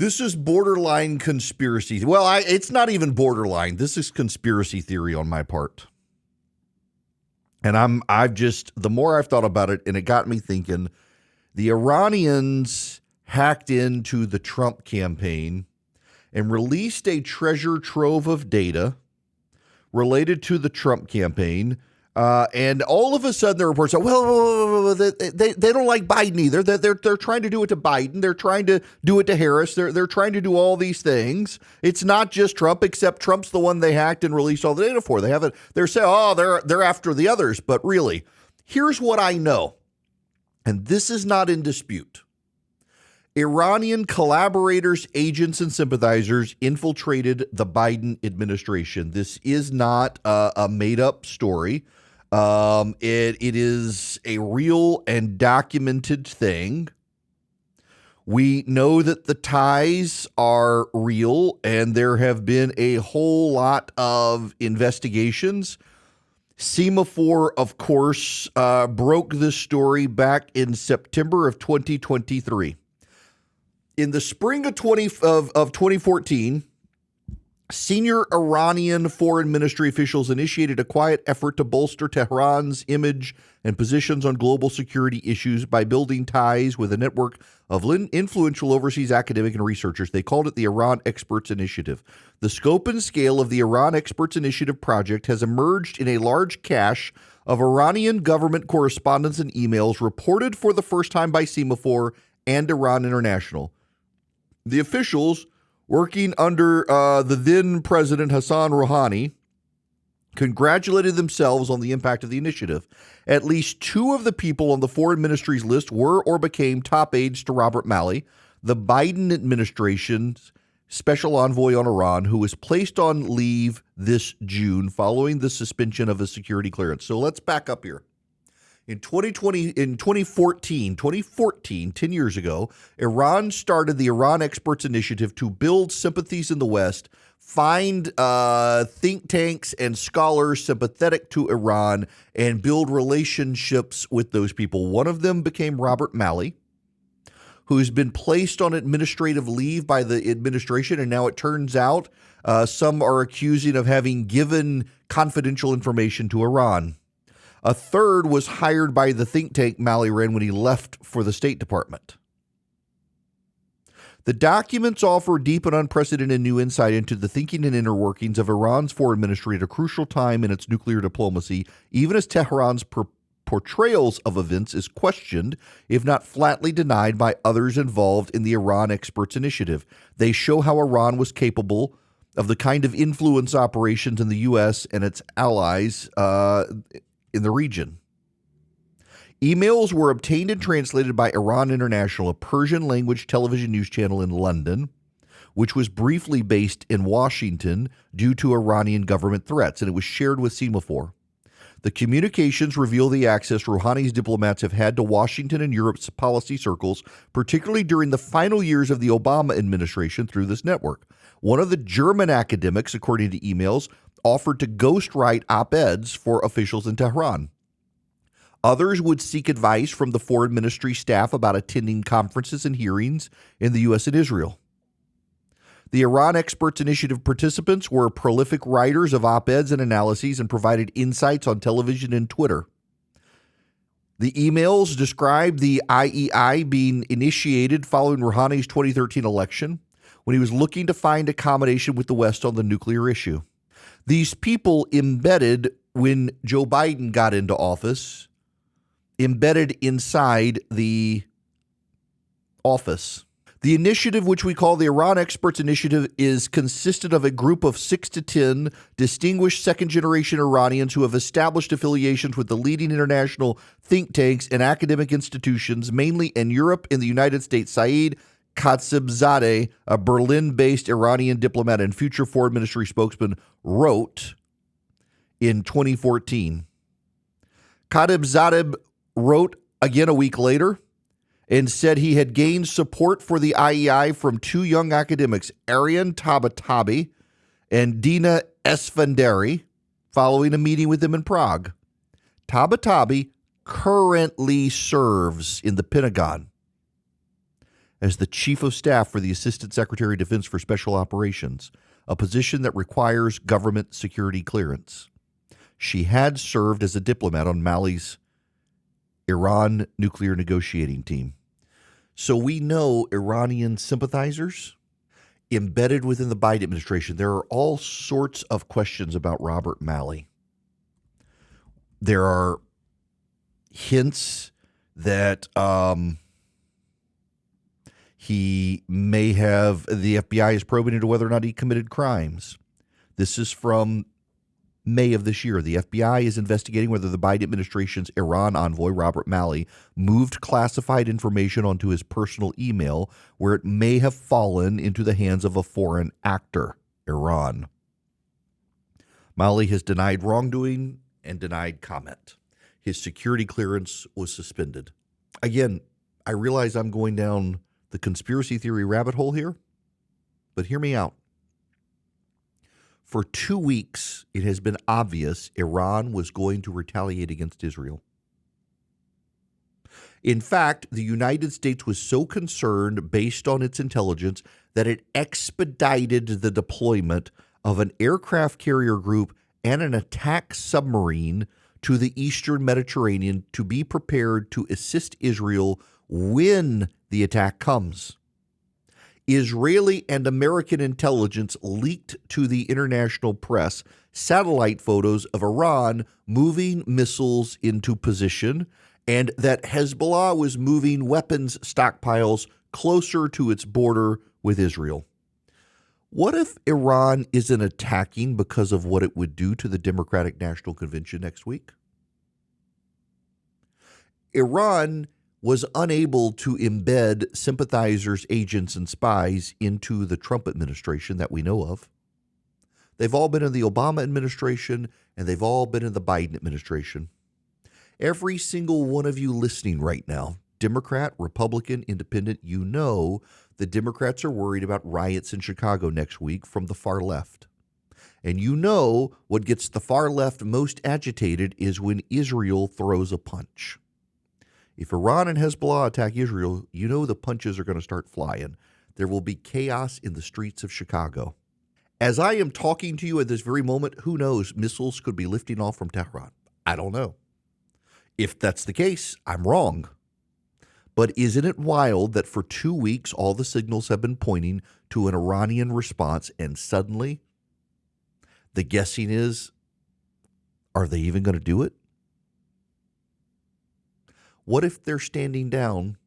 This is borderline conspiracy. Well, it's not even borderline. This is conspiracy theory on my part. And the more I've thought about it, and it got me thinking, the Iranians hacked into the Trump campaign and released a treasure trove of data related to the Trump campaign. And all of a sudden, the reports are, well, they don't like Biden either. They're trying to do it to Biden. They're trying to do it to Harris. They're trying to do all these things. It's not just Trump, except Trump's the one they hacked and released all the data for. They're saying, oh, they're after the others. But really, here's what I know, and this is not in dispute. Iranian collaborators, agents, and sympathizers infiltrated the Biden administration. This is not a made-up story. It is a real and documented thing. We know that the ties are real, and there have been a whole lot of investigations. Semaphore, of course, broke this story back in September of 2023. In the spring of 2014, senior Iranian foreign ministry officials initiated a quiet effort to bolster Tehran's image and positions on global security issues by building ties with a network of influential overseas academic and researchers. They called it the Iran Experts Initiative. The scope and scale of the Iran Experts Initiative project has emerged in a large cache of Iranian government correspondence and emails reported for the first time by Semaphore and Iran International. The officials working under the then President Hassan Rouhani congratulated themselves on the impact of the initiative. At least two of the people on the foreign ministry's list were or became top aides to Robert Malley, the Biden administration's special envoy on Iran, who was placed on leave this June following the suspension of his security clearance. So let's back up here. In 2014, 10 years ago, Iran started the Iran Experts Initiative to build sympathies in the West, find think tanks and scholars sympathetic to Iran, and build relationships with those people. One of them became Robert Malley, who's been placed on administrative leave by the administration, and now it turns out some are accusing of having given confidential information to Iran. A third was hired by the think tank Malley ran when he left for the State Department. The documents offer deep and unprecedented new insight into the thinking and inner workings of Iran's foreign ministry at a crucial time in its nuclear diplomacy, even as Tehran's portrayals of events is questioned, if not flatly denied, by others involved in the Iran Experts Initiative. They show how Iran was capable of the kind of influence operations in the U.S. and its allies in the region. Emails were obtained and translated by Iran International, a Persian-language television news channel in London, which was briefly based in Washington due to Iranian government threats, and it was shared with Semaphore. The communications reveal the access Rouhani's diplomats have had to Washington and Europe's policy circles, particularly during the final years of the Obama administration through this network. One of the German academics, according to emails, offered to ghostwrite op-eds for officials in Tehran. Others would seek advice from the foreign ministry staff about attending conferences and hearings in the U.S. and Israel. The Iran Experts Initiative participants were prolific writers of op-eds and analyses and provided insights on television and Twitter. The emails described the IEI being initiated following Rouhani's 2013 election, when he was looking to find accommodation with the West on the nuclear issue. These people embedded when Joe Biden got into office, embedded inside the office. The initiative, which we call the Iran Experts Initiative, is consisted of a group of 6 to 10 distinguished second-generation Iranians who have established affiliations with the leading international think tanks and academic institutions, mainly in Europe and the United States. Saeed Khatibzadeh, a Berlin-based Iranian diplomat and future foreign ministry spokesman, wrote in 2014. Khatibzadeh wrote again a week later and said he had gained support for the IEI from two young academics, Arian Tabatabai and Dina Esfandari, following a meeting with them in Prague. Tabatabai currently serves in the Pentagon as the Chief of Staff for the Assistant Secretary of Defense for Special Operations, a position that requires government security clearance. She had served as a diplomat on Mali's Iran nuclear negotiating team. So we know Iranian sympathizers embedded within the Biden administration. There are all sorts of questions about Robert Malley. There are hints that he may have, the FBI is probing into whether or not he committed crimes. This is from May of this year. The FBI is investigating whether the Biden administration's Iran envoy, Robert Malley, moved classified information onto his personal email where it may have fallen into the hands of a foreign actor, Iran. Malley has denied wrongdoing and denied comment. His security clearance was suspended. Again, I realize I'm going down the conspiracy theory rabbit hole here, but hear me out. For 2 weeks, it has been obvious Iran was going to retaliate against Israel. In fact, the United States was so concerned, based on its intelligence, that it expedited the deployment of an aircraft carrier group and an attack submarine to the Eastern Mediterranean to be prepared to assist Israel when the attack comes. Israeli and American intelligence leaked to the international press satellite photos of Iran moving missiles into position and that Hezbollah was moving weapons stockpiles closer to its border with Israel. What if Iran isn't attacking because of what it would do to the Democratic National Convention next week? Iran was unable to embed sympathizers, agents, and spies into the Trump administration that we know of. They've all been in the Obama administration, and they've all been in the Biden administration. Every single one of you listening right now, Democrat, Republican, Independent, you know the Democrats are worried about riots in Chicago next week from the far left. And you know what gets the far left most agitated is when Israel throws a punch. If Iran and Hezbollah attack Israel, you know the punches are going to start flying. There will be chaos in the streets of Chicago. As I am talking to you at this very moment, who knows, missiles could be lifting off from Tehran. I don't know. If that's the case, I'm wrong. But isn't it wild that for 2 weeks, all the signals have been pointing to an Iranian response, and suddenly the guessing is, are they even going to do it? What if they're standing down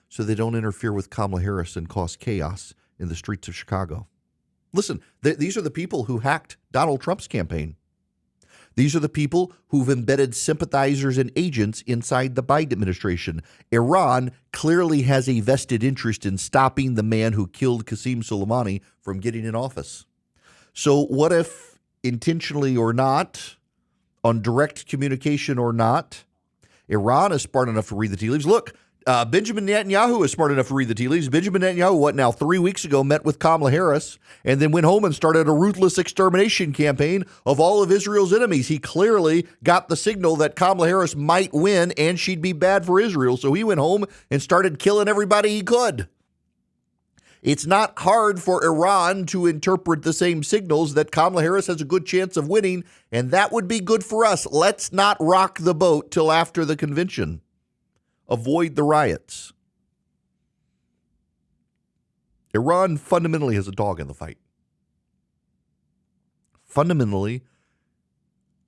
so they don't interfere with Kamala Harris and cause chaos in the streets of Chicago? Listen, these are the people who hacked Donald Trump's campaign. These are the people who've embedded sympathizers and agents inside the Biden administration. Iran clearly has a vested interest in stopping the man who killed Qasem Soleimani from getting in office. So what if, intentionally or not, on direct communication or not, Iran is smart enough to read the tea leaves? Look, Benjamin Netanyahu is smart enough to read the tea leaves. Benjamin Netanyahu, 3 weeks ago, met with Kamala Harris and then went home and started a ruthless extermination campaign of all of Israel's enemies. He clearly got the signal that Kamala Harris might win and she'd be bad for Israel. So he went home and started killing everybody he could. It's not hard for Iran to interpret the same signals that Kamala Harris has a good chance of winning, and that would be good for us. Let's not rock the boat till after the convention. Avoid the riots. Iran fundamentally has a dog in the fight. Fundamentally,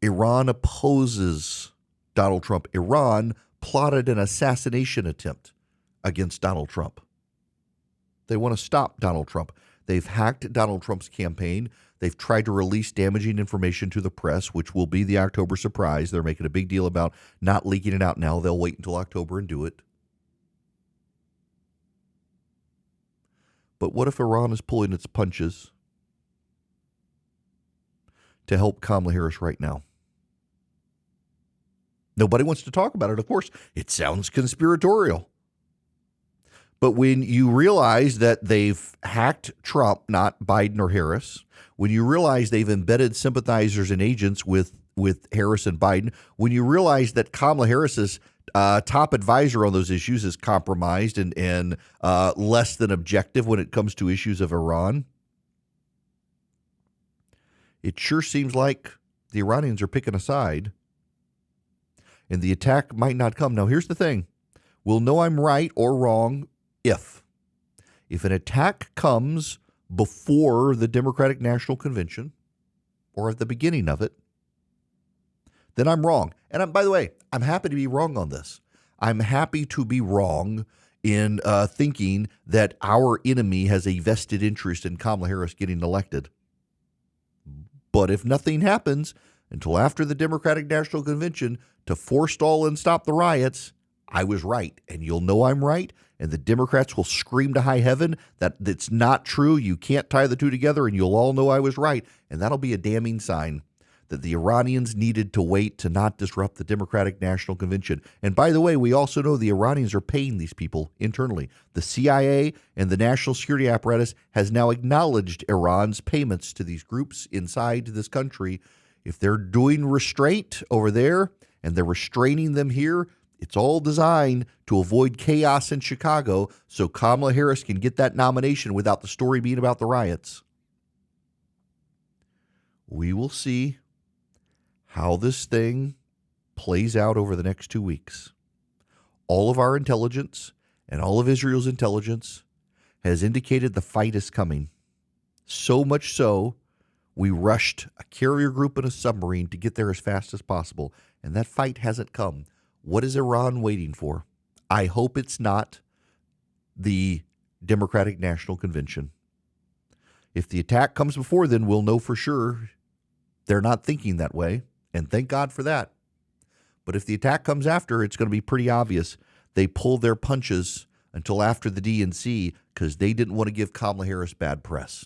Iran opposes Donald Trump. Iran plotted an assassination attempt against Donald Trump. They want to stop Donald Trump. They've hacked Donald Trump's campaign. They've tried to release damaging information to the press, which will be the October surprise. They're making a big deal about not leaking it out now. They'll wait until October and do it. But what if Iran is pulling its punches to help Kamala Harris right now? Nobody wants to talk about it, of course. It sounds conspiratorial. But when you realize that they've hacked Trump, not Biden or Harris, when you realize they've embedded sympathizers and agents with Harris and Biden, when you realize that Kamala Harris is top advisor on those issues is compromised and less than objective when it comes to issues of Iran, it sure seems like the Iranians are picking a side, and the attack might not come. Now, here's the thing. We'll know I'm right or wrong if an attack comes before the Democratic National Convention or at the beginning of it, then I'm wrong. And by the way, I'm happy to be wrong on this. I'm happy to be wrong in thinking that our enemy has a vested interest in Kamala Harris getting elected. But if nothing happens until after the Democratic National Convention to forestall and stop the riots, I was right. And you'll know I'm right. And the Democrats will scream to high heaven that it's not true. You can't tie the two together, and you'll all know I was right. And that'll be a damning sign that the Iranians needed to wait to not disrupt the Democratic National Convention. And by the way, we also know the Iranians are paying these people internally. The CIA and the national security apparatus has now acknowledged Iran's payments to these groups inside this country. If they're doing restraint over there and they're restraining them here, it's all designed to avoid chaos in Chicago so Kamala Harris can get that nomination without the story being about the riots. We will see how this thing plays out over the next 2 weeks. All of our intelligence and all of Israel's intelligence has indicated the fight is coming. So much so, we rushed a carrier group and a submarine to get there as fast as possible, and that fight hasn't come. What is Iran waiting for? I hope it's not the Democratic National Convention. If the attack comes before then, we'll know for sure they're not thinking that way. And thank God for that. But if the attack comes after, it's going to be pretty obvious. They pulled their punches until after the DNC because they didn't want to give Kamala Harris bad press.